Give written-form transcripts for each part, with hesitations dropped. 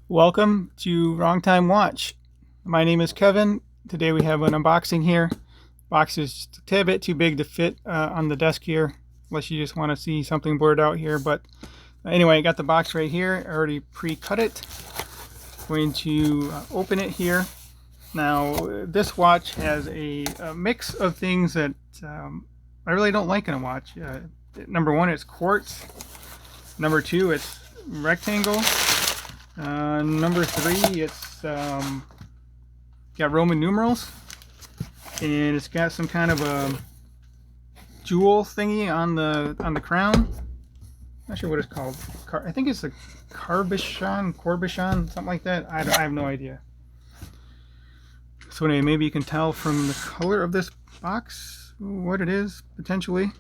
Welcome to Wrong Time Watch. My name is Kevin. Today we have an unboxing here. Box is just a tad bit too big to fit on the desk here, unless you just want to see something blurred out here. But anyway, I got the box right here. I already pre-cut it. Going to open it here. Now, this watch has a mix of things that I really don't like in a watch. Number one, it's quartz. Number two, it's rectangle. Number three, it's got Roman numerals, and it's got some kind of a jewel thingy on the crown. Not sure what it's called. I think it's a corbichon, something like that. I have no idea. So anyway, maybe you can tell from the color of this box what it is potentially.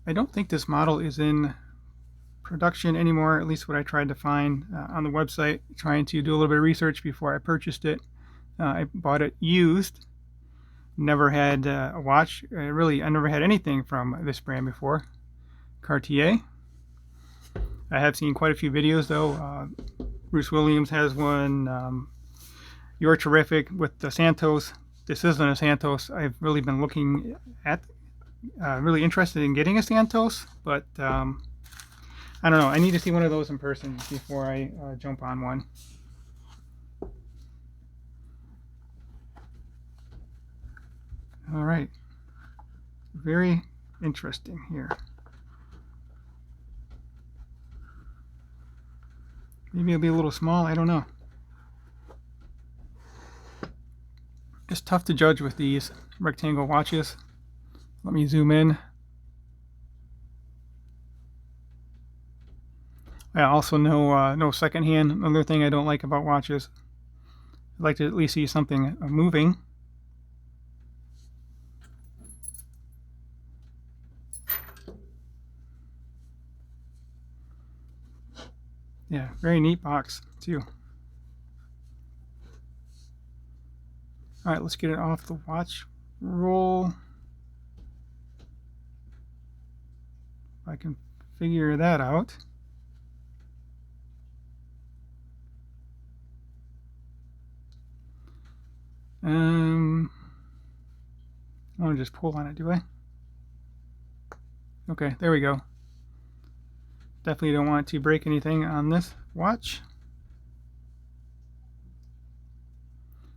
I don't think this model is in production anymore, at least what I tried to find on the website, trying to do a little bit of research before I purchased it. I bought it used. Never had a watch. I never had anything from this brand before. Cartier. I have seen quite a few videos though. Bruce Williams has one. You're Terrific with the Santos. This isn't a Santos. I've really been looking at, really interested in getting a Santos, but I don't know. I need to see one of those in person before I jump on one. All right. Very interesting here. Maybe it'll be a little small. I don't know. It's tough to judge with these rectangle watches. Let me zoom in. I also know no secondhand. Another thing I don't like about watches. I'd like to at least see something moving. Yeah, very neat box too. All right, let's get it off the watch roll. If I can figure that out. I want to just pull on it, do I? Okay, there we go. Definitely don't want to break anything on this watch.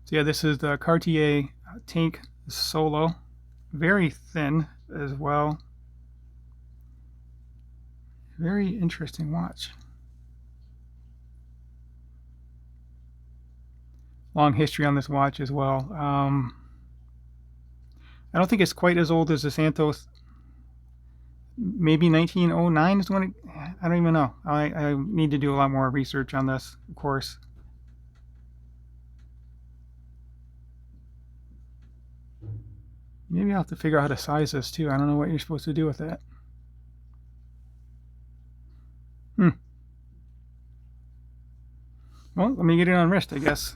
So yeah, this is the Cartier Tank Solo. Very thin as well. Very interesting watch. Long history on this watch as well. I don't think it's quite as old as the Santos. Maybe 1909 is when it, I don't even know. I need to do a lot more research on this, of course. Maybe I'll have to figure out how to size this too. I don't know what you're supposed to do with that. Well, let me get it on wrist, I guess.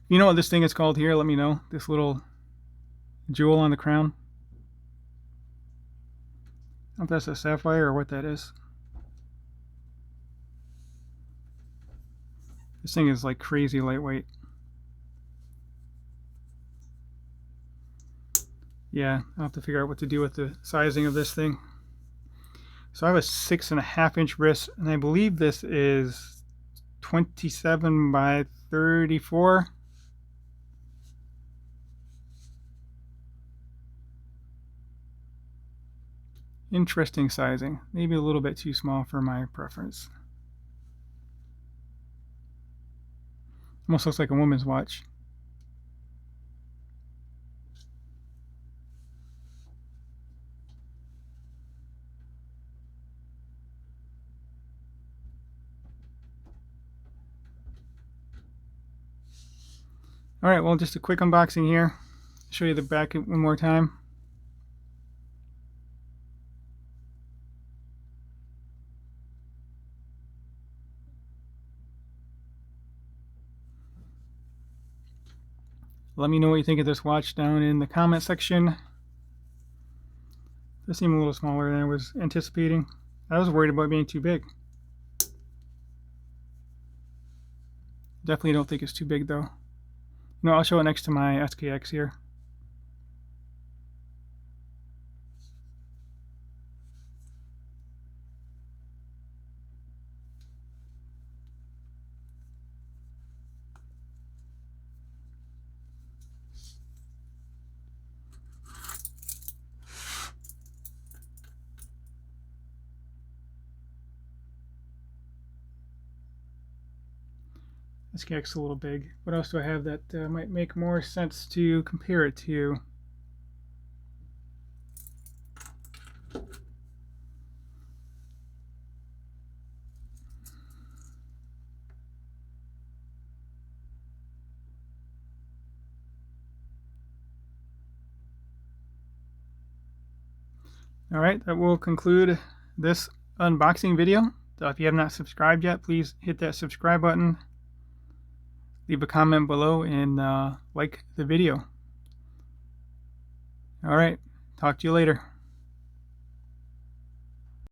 You know what this thing is called here? Let me know. This little jewel on the crown. I don't know if that's a sapphire or what that is. This thing is like crazy lightweight. Yeah, I'll have to figure out what to do with the sizing of this thing. So I have a 6.5-inch wrist, and I believe this is 27 by 34. Interesting sizing. Maybe a little bit too small for my preference. Almost looks like a woman's watch. Alright, well, just a quick unboxing here. Show you the back one more time. Let me know what you think of this watch down in the comment section. This seemed a little smaller than I was anticipating. I was worried about being too big. Definitely don't think it's too big though. No, I'll show it next to my SKX here. SKX a little big. What else do I have that might make more sense to compare it to? Alright, that will conclude this unboxing video. So if you have not subscribed yet, please hit that subscribe button. Leave a comment below and like the video. Alright, talk to you later.